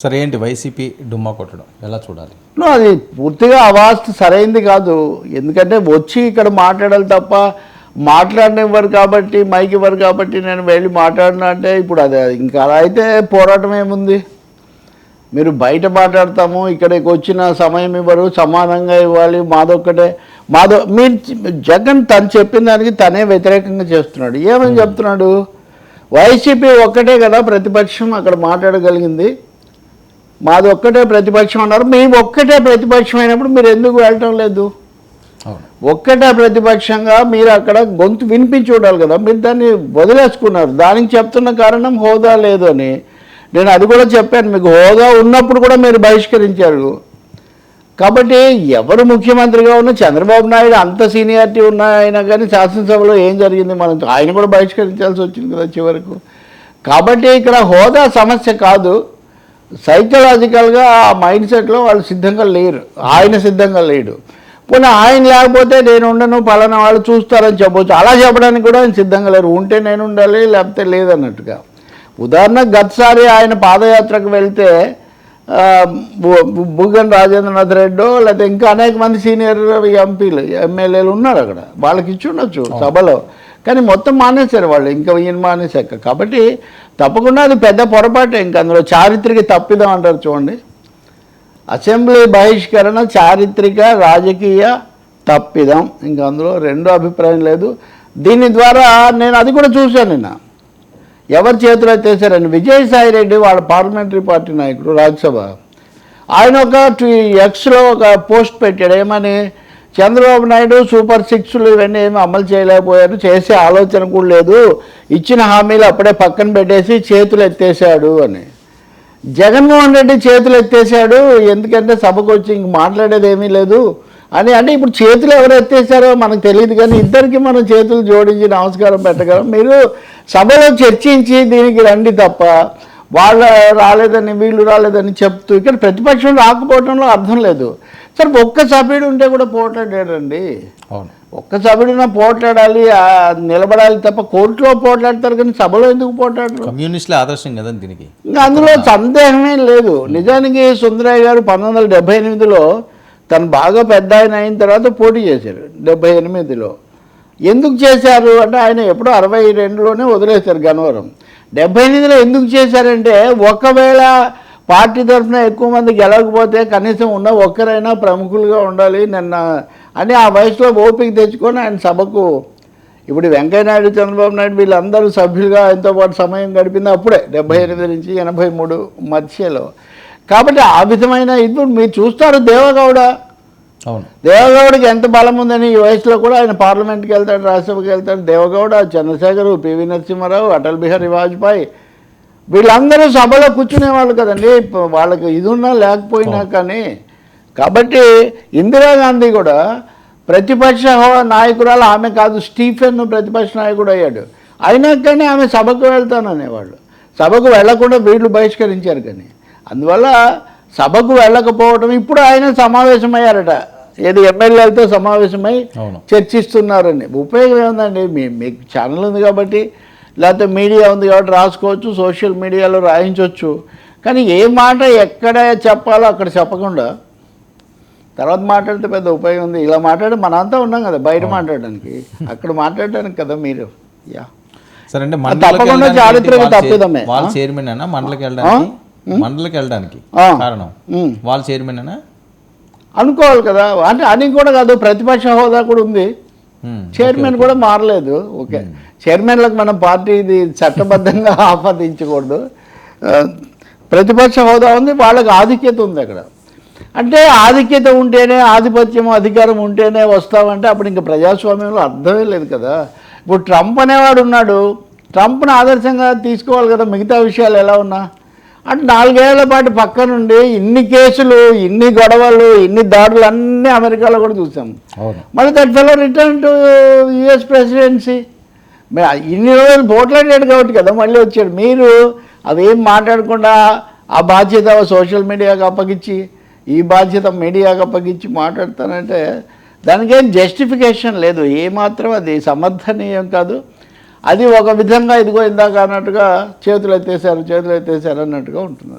సరే ఏంటి వైసీపీ డుమ్మా కొట్టడం ఎలా చూడాలి? అది పూర్తిగా అవాస్తు సరైంది కాదు. ఎందుకంటే వచ్చి ఇక్కడ మాట్లాడాలి తప్ప మాట్లాడినవారు కాబట్టి మైక్ ఇవ్వరు కాబట్టి నేను వెళ్ళి మాట్లాడినా అంటే ఇప్పుడు అది ఇంకా అలా అయితే పోరాటం ఏముంది? మీరు బయట మాట్లాడతాము, ఇక్కడికి వచ్చిన సమయం ఇవ్వరు, సమానంగా ఇవ్వాలి, మీరు జగన్ తను చెప్పిన దానికి తనే వ్యతిరేకంగా చేస్తున్నాడు. ఏమని చెప్తున్నాడు? వైసీపీ ఒక్కటే కదా ప్రతిపక్షం అక్కడ మాట్లాడగలిగింది, మాది ఒక్కటే ప్రతిపక్షం అన్నారు. మేము ఒక్కటే ప్రతిపక్షం అయినప్పుడు మీరు ఎందుకు వెళ్ళటం లేదు? ఒక్కటే ప్రతిపక్షంగా మీరు అక్కడ గొంతు వినిపించి ఉండాలి కదా, మీరు దాన్ని వదిలేసుకున్నారు. దానికి చెప్తున్న కారణం హోదా లేదు అని. నేను అది కూడా చెప్పాను, మీకు హోదా ఉన్నప్పుడు కూడా మీరు బహిష్కరించారు. కాబట్టి ఎవరు ముఖ్యమంత్రిగా ఉన్నా చంద్రబాబు నాయుడు అంత సీనియారిటీ ఉన్న ఆయన కానీ శాసనసభలో ఏం జరిగింది? ఆయన కూడా బహిష్కరించాల్సి వచ్చింది కదా చివరకు. కాబట్టి ఇక్కడ హోదా సమస్య కాదు, సైకలాజికల్గా ఆ మైండ్ సెట్లో వాళ్ళు సిద్ధంగా లేరు, ఆయన సిద్ధంగా లేడు. పోనీ ఆయన లేకపోతే నేను ఉండను, పలానా వాళ్ళు చూస్తారని చెప్పవచ్చు. అలా చెప్పడానికి కూడా ఆయన సిద్ధంగా లేరు. ఉంటే నేను ఉండాలి, లేకపోతే లేదన్నట్టుగా. ఉదాహరణకు గతసారి ఆయన పాదయాత్రకు వెళ్తే బుగ్గన రాజేంద్రనాథ్ రెడ్డో లేకపోతే ఇంకా అనేక మంది సీనియర్ ఎంపీలు ఎమ్మెల్యేలు ఉన్నారు అక్కడ, వాళ్ళకి ఇచ్చి ఉండొచ్చు సభలో. కానీ మొత్తం మానేశారు వాళ్ళు, ఇంకా ఈయన మానేశాక. కాబట్టి తప్పకుండా అది పెద్ద పొరపాటే. ఇంకా అందులో చారిత్రక తప్పిదం అంటారు చూడండి. అసెంబ్లీ బహిష్కరణ చారిత్రక రాజకీయ తప్పిదం, ఇంకా అందులో రెండో అభిప్రాయం లేదు. దీని ద్వారా నేను అది కూడా చూశాను నిన్న, ఎవరి చేతిలో ఎత్తేసారని. విజయసాయి రెడ్డి వాళ్ళ పార్లమెంటరీ పార్టీ నాయకుడు, రాజ్యసభ, ఆయన ఒక ఎక్స్లో ఒక పోస్ట్ పెట్టాడు. ఏమని? చంద్రబాబు నాయుడు సూపర్ సిక్స్లు ఇవన్నీ ఏమి అమలు చేయలేకపోయారు, చేసే ఆలోచన కూడా లేదు, ఇచ్చిన హామీలు అప్పుడే పక్కన పెట్టేసి చేతులు ఎత్తేసాడు అని. జగన్మోహన్ రెడ్డి చేతులు ఎత్తేసాడు ఎందుకంటే సభకు వచ్చి ఇంక మాట్లాడేది ఏమీ లేదు అని. అంటే ఇప్పుడు చేతులు ఎవరు ఎత్తేసారో మనకు తెలియదు, కానీ ఇద్దరికి మనం చేతులు జోడించి నమస్కారం పెట్టగలం. మీరు సభలో చర్చించి దీనికి రండి తప్ప వాళ్ళు రాలేదని వీళ్ళు రాలేదని చెప్తూ ఇక్కడ ప్రతిపక్షం రాకపోవడంలో అర్థం లేదు. సరే ఒక్క సభ్యుడు ఉంటే కూడా పోట్లాడాడండి. అవును, ఒక్క సభ్యుడిన పోట్లాడాలి, నిలబడాలి తప్ప కోర్టులో పోట్లాడతారు కానీ సభలో ఎందుకు పోట్లాడరు? కమ్యూనిస్టుల ఆదర్శం కదా దీనికి, ఇంకా అందులో సందేహమే లేదు. నిజానికి సుందరయ్య గారు 1978లో తను బాగా పెద్ద ఆయన అయిన తర్వాత పోటీ చేశారు. 78లో ఎందుకు చేశారు అంటే ఆయన ఎప్పుడో 62లోనే వదిలేశారు గన్నవరం. 78లో ఎందుకు చేశారంటే ఒకవేళ పార్టీ తరఫున ఎక్కువ మంది గెలవకపోతే కనీసం ఉన్న ఒక్కరైనా ప్రముఖులుగా ఉండాలి నిన్న అని ఆ వయసులో ఓపిక తెచ్చుకొని ఆయన సభకు, ఇప్పుడు వెంకయ్యనాయుడు చంద్రబాబు నాయుడు వీళ్ళందరూ సభ్యులుగా ఆయనతో పాటు సమయం గడిపింది అప్పుడే 78 నుంచి 83 మధ్యలో. కాబట్టి ఆ విధమైన ఇది మీరు చూస్తారు. దేవగౌడ, అవును, దేవగౌడకి ఎంత బలం ఉందని ఈ వయసులో కూడా ఆయన పార్లమెంట్కి వెళ్తాడు, రాజ్యసభకి వెళ్తాడు. దేవగౌడ, చంద్రశేఖర్, పివి నరసింహారావు, అటల్ బిహారీ వాజ్పేయి వీళ్ళందరూ సభలో కూర్చునేవాళ్ళు కదండి, వాళ్ళకి ఇది ఉన్నా లేకపోయినా కానీ. కాబట్టి ఇందిరాగాంధీ కూడా ప్రతిపక్ష నాయకురాలు ఆమె కాదు, స్టీఫెన్ ప్రతిపక్ష నాయకుడు అయ్యాడు. అయినా కానీ ఆమె సభకు వెళ్తాననేవాళ్ళు. సభకు వెళ్లకుండా వీళ్ళు బహిష్కరించారు. కానీ అందువల్ల సభకు వెళ్ళకపోవడం, ఇప్పుడు ఆయన సమావేశమయ్యారట, ఏది ఎమ్మెల్యేలతో సమావేశమై చర్చిస్తున్నారని. ఉపయోగం ఏముందండి? మీకు ఛానల్ ఉంది కాబట్టి, లేకపోతే మీడియా ఉంది కాబట్టి రాసుకోవచ్చు, సోషల్ మీడియాలో రాయించవచ్చు. కానీ ఏ మాట ఎక్కడ చెప్పాలో అక్కడ చెప్పకుండా తర్వాత మాట్లాడితే పెద్ద ఉపయోగం ఉంది. ఇలా మాట్లాడి మనంతా ఉన్నాం కదా బయట మాట్లాడడానికి, అక్కడ మాట్లాడడానికి కదా మీరు. సరే అంటే తప్పకుండా చారిత్రక తప్పిదమే. వాళ్ళ చైర్మన్ అన్న మండలికి వెళ్ళడానికి కారణం వాళ్ళ చైర్మన్ అన్న అనుకోవాలి కదా. అంటే అని కూడా కాదు, ప్రతిపక్ష హోదా కూడా ఉంది, చైర్మన్ కూడా మారలేదు. ఓకే, చైర్మన్లకు మనం పార్టీ ఇది చట్టబద్ధంగా ఆపాదించకూడదు. ప్రతిపక్ష హోదా ఉంది, వాళ్ళకి ఆధిక్యత ఉంది అక్కడ. అంటే ఆధిక్యత ఉంటేనే, ఆధిపత్యం అధికారం ఉంటేనే వస్తామంటే అప్పుడు ఇంకా ప్రజాస్వామ్యంలో అర్థమే లేదు కదా. ఇప్పుడు ట్రంప్ అనేవాడు ఉన్నాడు, ట్రంప్ను ఆదర్శంగా తీసుకోవాలి కదా మిగతా విషయాలు ఎలా ఉన్నా. అంటే 4 ఏళ్ల పాటు పక్క నుండి ఇన్ని కేసులు, ఇన్ని గొడవలు, ఇన్ని దాడులు అన్నీ అమెరికాలో కూడా చూసాం. మళ్ళీ that fellow return to US presidency. ఇన్ని రోజులు పోట్లాడాడు కాబట్టి కదా మళ్ళీ వచ్చాడు. మీరు అవేం మాట్లాడకుండా ఆ బాధ్యత సోషల్ మీడియాకి అప్పగించి, ఈ బాధ్యత మీడియాకి అప్పగించి మాట్లాడతానంటే దానికేం జస్టిఫికేషన్ లేదు, ఏమాత్రం అది సమర్థనీయం కాదు. అది ఒక విధంగా ఇదిగో ఇందాక అన్నట్టుగా చేతులు ఎత్తేసారు అన్నట్టుగా ఉంటుంది.